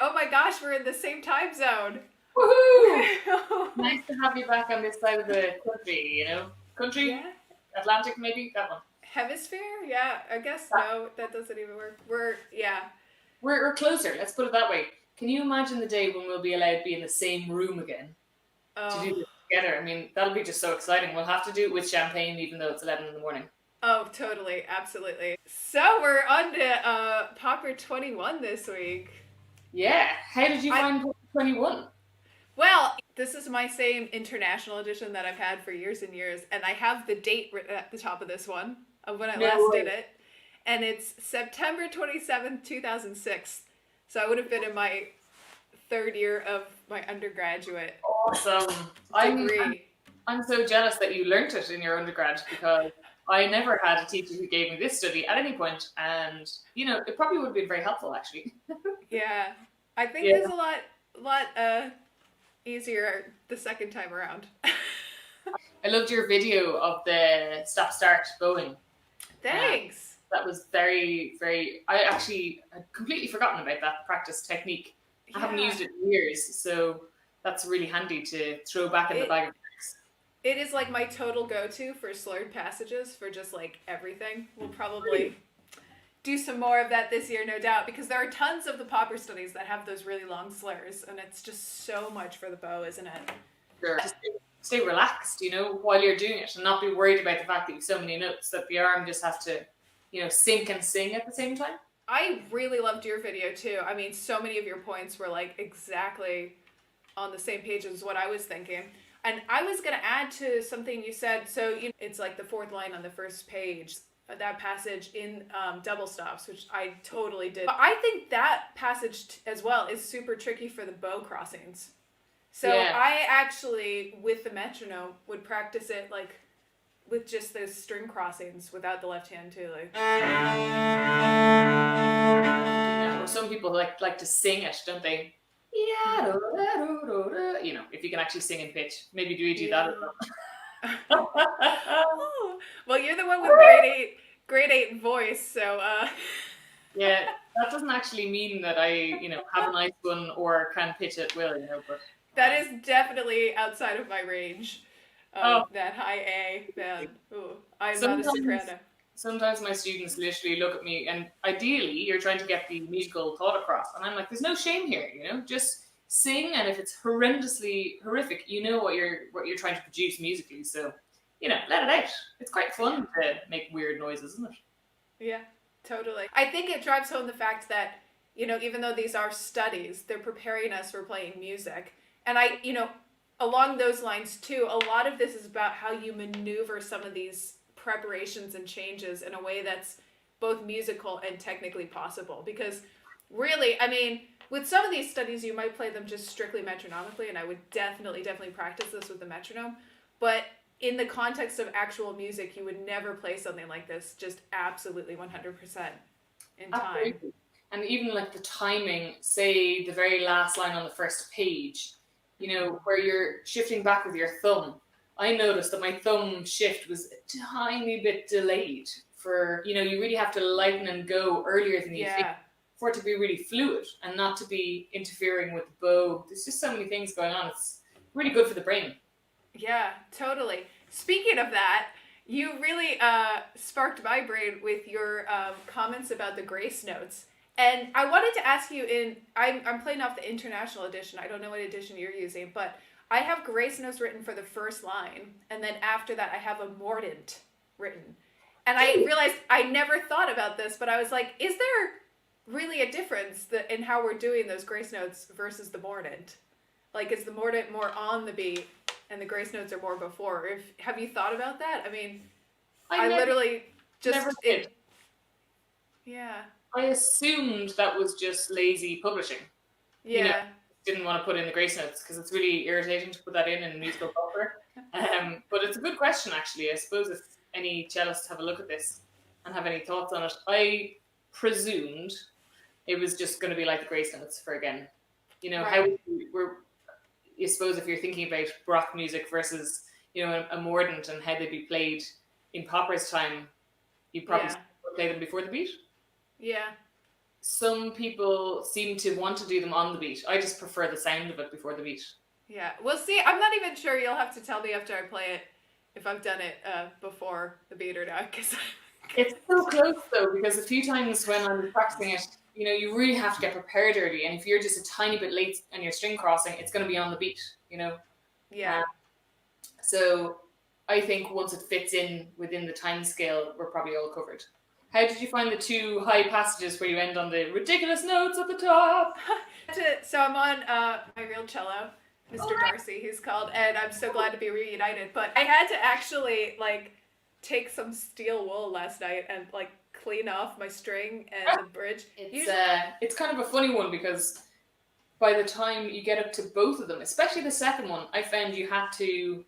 Oh my gosh, we're in the same time zone. Woohoo! Nice to have you back on this side of the country. Country, Yeah. Atlantic maybe, that one. Hemisphere? Yeah, I guess That- no, that doesn't even work. Yeah. we're closer, let's put it that way. Can you imagine the day when we'll be allowed to be in the same room again to Oh, do this together? I mean, that'll be just so exciting. We'll have to do it with champagne even though it's 11 in the morning. oh, totally, absolutely. So we're on to Popper 21 this week. Yeah. How did you I find 21? Well, this is my same international edition that I've had for years and years, and I have the date written at the top of this one of when I No last did way. it, and it's September 27th, 2006. So I would have been in my third year of my undergraduate Awesome. degree. I'm so jealous that you learnt it in your undergrad because I never had a teacher who gave me this study at any point, and it probably would have been very helpful actually. Yeah, I think Yeah. there's a lot easier the second time around. I loved your video of the stop start going. Um, Thanks. that was very, very. I actually had completely forgotten about that practice technique. I haven't Yeah, used it in years, so that's really handy to throw back in the it bag of tricks. it is like my total go-to for slurred passages for just like everything. We'll Really? probably do some more of that this year, no doubt, because there are tons of the popper studies that have those really long slurs, and it's just so much for the bow, isn't it? Sure. Just stay relaxed, while you're doing it, and not be worried about the fact that you have so many notes that the arm just has to, sync and sing at the same time. I really loved your video too. I mean, so many of your points were like exactly on the same page as what I was thinking. And I was going to add to something you said. So, it's like the fourth line on the first page, that passage in double stops, which I totally did. But I think that passage as well is super tricky for the bow crossings. So Yeah. I actually, with the metronome, would practice it like with just those string crossings without the left hand too. Like, Or some people like to sing it, don't they? Yeah, if you can actually sing in pitch, maybe do that as yeah. well. Oh, well, you're the one with grade eight voice, so Yeah, that doesn't actually mean that I, have a nice one or can pitch at will, but that is definitely outside of my range oh, of that high A. Man, ooh, I'm not a sometimes soprano. sometimes my students literally look at me and ideally you're trying to get the musical thought across, and I'm like, there's no shame here, just sing, and if it's horrendously horrific, what you're trying to produce musically, so let it out. It's quite fun to make weird noises, isn't it? Yeah, totally. I think it drives home the fact that, even though these are studies, they're preparing us for playing music. And along those lines too, a lot of this is about how you maneuver some of these preparations and changes in a way that's both musical and technically possible. Because really, I mean, with some of these studies, you might play them just strictly metronomically, and I would definitely practice this with the metronome. But in the context of actual music, you would never play something like this just absolutely 100% in time. Absolutely. And even like the timing, say the very last line on the first page, where you're shifting back with your thumb. I noticed that my thumb shift was a tiny bit delayed for, you really have to lighten and go earlier than you think Yeah. for it to be really fluid and not to be interfering with the bow. There's just so many things going on. It's really good for the brain. Yeah, totally. Speaking of that, you really sparked my brain with your comments about the grace notes. And I wanted to ask you I'm playing off the international edition. I don't know what edition you're using, but I have grace notes written for the first line. And then after that, I have a mordant written. And I realized I never thought about this, but I was like, is there really a difference in how we're doing those grace notes versus the mordant? Like, is the mordant more on the beat and the grace notes are more before? Have you thought about that? I mean, I literally just never did. Yeah. I assumed that was just lazy publishing. Yeah. Didn't want to put in the grace notes because it's really irritating to put that in musical paper. But it's a good question, actually. I suppose if any cellists have a look at this and have any thoughts on it, I presumed it was just going to be like the grace notes for again. How you suppose if you're thinking about Baroque music versus a mordant and how they'd be played in Popper's time, you'd probably play them before the beat. Yeah. some people seem to want to do them on the beat. I just prefer the sound of it before the beat. Yeah. Well, see, I'm not even sure. You'll have to tell me after I play it if I've done it before the beat or not. Because It's so close though, because a few times when I was practicing it, you know, you really have to get prepared early, and if you're just a tiny bit late and you're string crossing, it's going to be on the beat, you know. yeah. So I think once it fits in within the time scale, we're probably all covered. How did you find the two high passages where you end on the ridiculous notes at the top? So I'm on my real cello, Mr. Darcy, he's called, and I'm so glad to be reunited. But I had to actually like take some steel wool last night and like clean off my string and the bridge. It's kind of a funny one because by the time you get up to both of them, especially the second one, I found you had to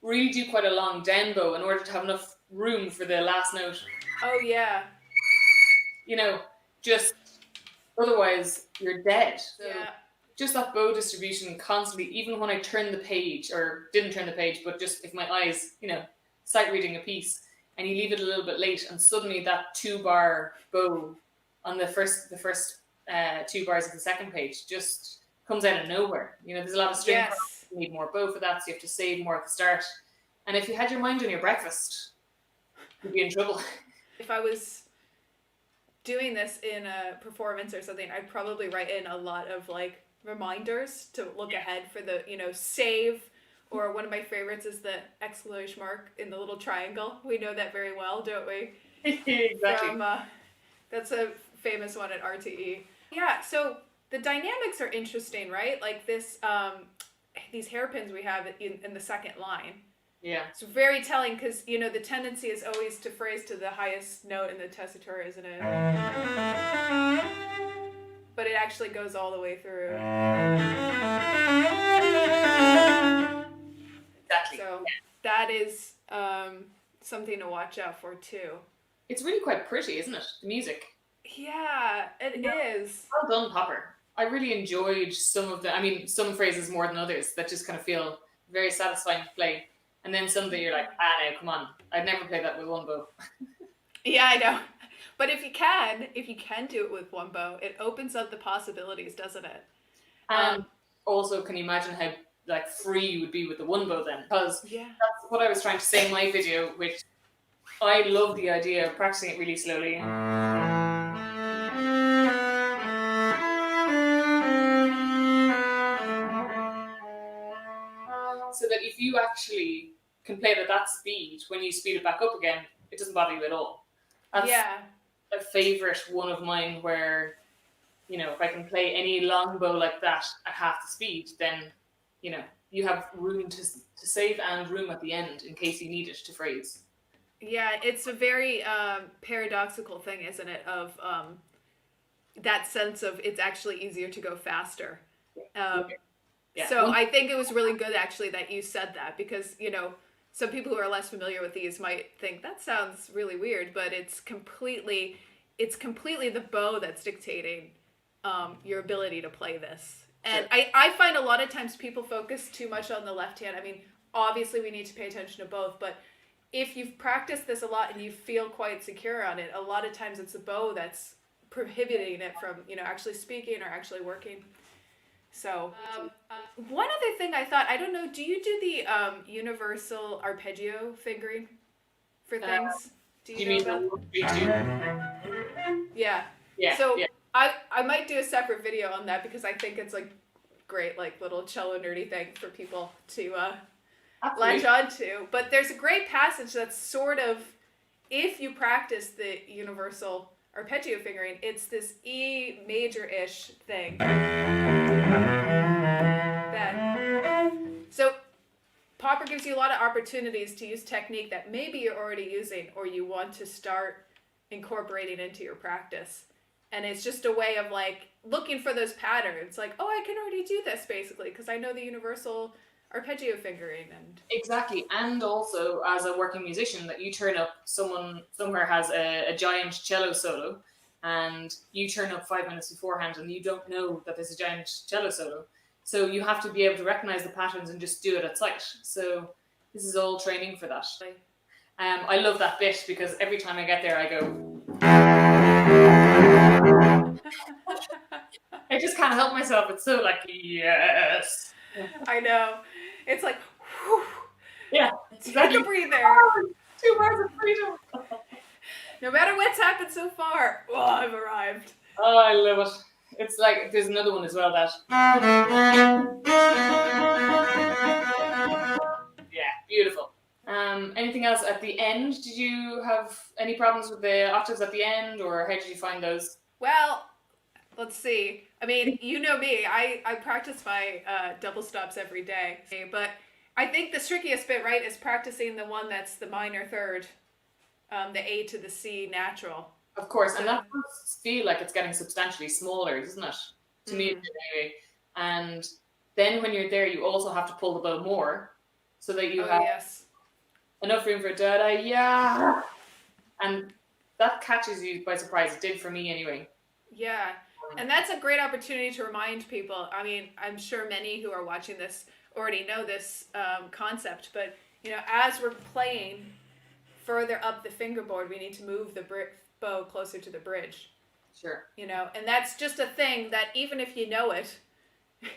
really do quite a long down bow in order to have enough room for the last note. Oh yeah. You know, just otherwise you're dead. So Yeah. just that bow distribution constantly, even when I turned the page, or didn't turn the page, but just if my eyes, you know, sight reading a piece, and you leave it a little bit late, and suddenly that 2-bar bow on the first 2 bars of the second page just comes out of nowhere. You know, there's a lot of string. Yes. You need more bow for that, so you have to save more at the start. And if you had your mind on your breakfast, you'd be in trouble. If I was doing this in a performance or something, I'd probably write in a lot of like reminders to look ahead for the, you know, save. Or one of my favorites is the exclamation mark in the little triangle. We know that very well, don't we? Exactly. From, that's a famous one at RTE. Yeah, so the dynamics are interesting, right? Like this, these hairpins we have in the second line. Yeah. It's very telling because, you know, the tendency is always to phrase to the highest note in the tessitura, isn't it? But it actually goes all the way through. Exactly. So that is something to watch out for too. It's really quite pretty, isn't it? The music. Yeah, it is. Well done, Popper. I really enjoyed some phrases more than others that just kind of feel very satisfying to play. And then some that you're like, no, come on. I'd never play that with one bow. Yeah, I know. But if you can do it with one bow, it opens up the possibilities, doesn't it? And also, can you imagine how like free you would be with the one bow then? Because yeah, that's what I was trying to say in my video, which I love the idea of practicing it really slowly. So that if you actually can play it at that speed, when you speed it back up again, it doesn't bother you at all. That's a favourite one of mine where, you know, if I can play any long bow like that at half the speed, then, you know, you have room to save and room at the end in case you need it to phrase. Yeah, it's a very paradoxical thing, isn't it, of that sense of it's actually easier to go faster. Yeah. So I think it was really good actually that you said that because, you know, some people who are less familiar with these might think that sounds really weird, but it's completely the bow that's dictating your ability to play this. And sure. I find a lot of times people focus too much on the left hand. I mean, obviously we need to pay attention to both, but if you've practiced this a lot and you feel quite secure on it, a lot of times it's the bow that's prohibiting it from, you know, actually speaking or actually working. So, one other thing I thought, I don't know, do you do the universal arpeggio fingering for things? Do you know about that? Yeah. So, yeah. I might do a separate video on that because I think it's like great, like little cello nerdy thing for people to latch on to. But there's a great passage that's sort of, if you practice the universal arpeggio fingering, it's this E major-ish thing. So Popper gives you a lot of opportunities to use technique that maybe you're already using or you want to start incorporating into your practice. And it's just a way of like looking for those patterns. Like, oh, I can already do this basically because I know the universal arpeggio fingering. And exactly. And also as a working musician that you turn up, someone somewhere has a giant cello solo and you turn up 5 minutes beforehand and you don't know that there's a giant cello solo. So you have to be able to recognize the patterns and just do it at sight. So this is all training for that. I love that bit because every time I get there, I go. I just can't help myself. It's so like, yes. I know. It's like, whew, Yeah, take exactly. a breather. 2 bars of freedom. No matter what's happened so far, oh, I've arrived. Oh, I love it. It's like, there's another one as well that. Yeah, beautiful. Anything else at the end? Did you have any problems with the octaves at the end, or how did you find those? Well, let's see. I mean, you know me. I practice my double stops every day. But I think the trickiest bit, right, is practicing the one that's the minor third, the A to the C natural. Of course, and that does feel like it's getting substantially smaller, doesn't it? To me, it did anyway. And then when you're there, you also have to pull the bow more, so that you have enough room for da da yeah, and that catches you by surprise. It did for me anyway. Yeah, and that's a great opportunity to remind people. I mean, I'm sure many who are watching this already know this concept, but you know, as we're playing further up the fingerboard, we need to move the bow closer to the bridge. Sure. You know, and that's just a thing that even if you know it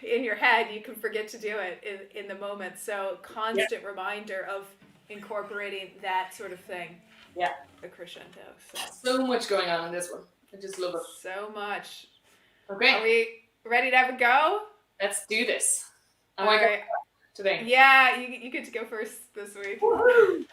in your head, you can forget to do it in the moment. So constant reminder of incorporating that sort of thing. Yeah. The crescendo. So much going on in this one. I just love it. So much. Okay. Are we ready to have a go? Let's do this. All right. Today. Yeah, you get to go first this week. Woohoo!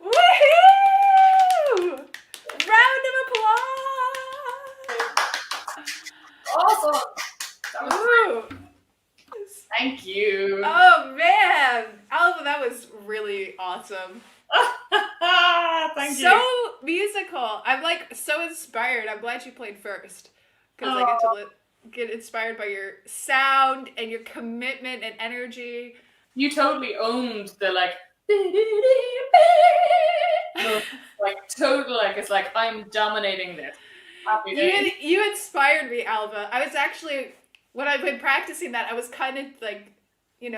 Woohoo! Round of applause! Awesome. That was Ooh. Thank you. Oh man, Ailbhe, that was really awesome. Thank So you. musical. I'm like so inspired. I'm glad you played first because I get to get inspired by your sound and your commitment and energy. You totally owned the like total like it's like I'm dominating this. Happy days. You inspired me, Ailbhe. I was actually when I've been practicing that, I was kind of like,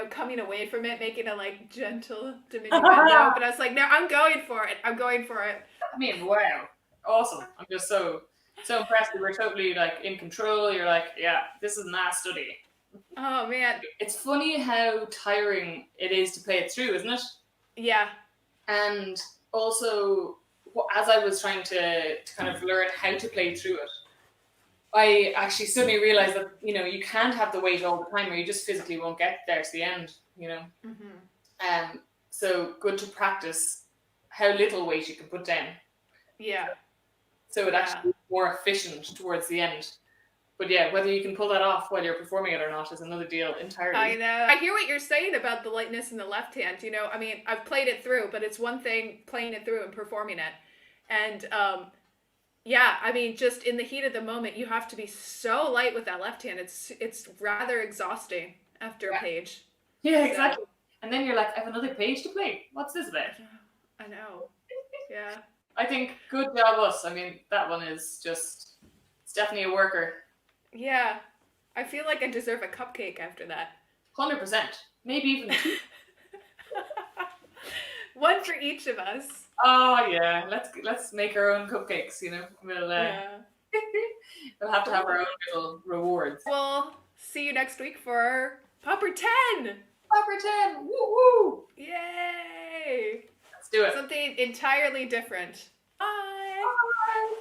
coming away from it, making a like gentle diminuendo. But I was like, no, I'm going for it. I'm going for it. I mean, wow, awesome! I'm just so impressed. We're totally like in control. You're like, yeah, this is not study. Oh man, it's funny how tiring it is to play it through, isn't it? Yeah. And also, as I was trying to kind of learn how to play through it, I actually suddenly realized that you can't have the weight all the time, or you just physically won't get there to the end. Mm-hmm. So good to practice how little weight you can put down. Yeah. So it actually is more efficient towards the end. But yeah, whether you can pull that off while you're performing it or not is another deal entirely. I know. I hear what you're saying about the lightness in the left hand. I mean, I've played it through, but it's one thing playing it through and performing it. And yeah, I mean, just in the heat of the moment, you have to be so light with that left hand. It's rather exhausting after a page. Yeah, exactly. And then you're like, I have another page to play. What's this about? I know. Yeah. I think good job us. I mean, that one is just, it's definitely a worker. Yeah. I feel like I deserve a cupcake after that. 100%. Maybe even two. One for each of us. Oh yeah, let's make our own cupcakes. We'll we'll have to have our own little rewards. We'll see you next week for Popper 10. Popper 10. Woo woo! Yay! Let's do it. Something entirely different. Bye. Bye.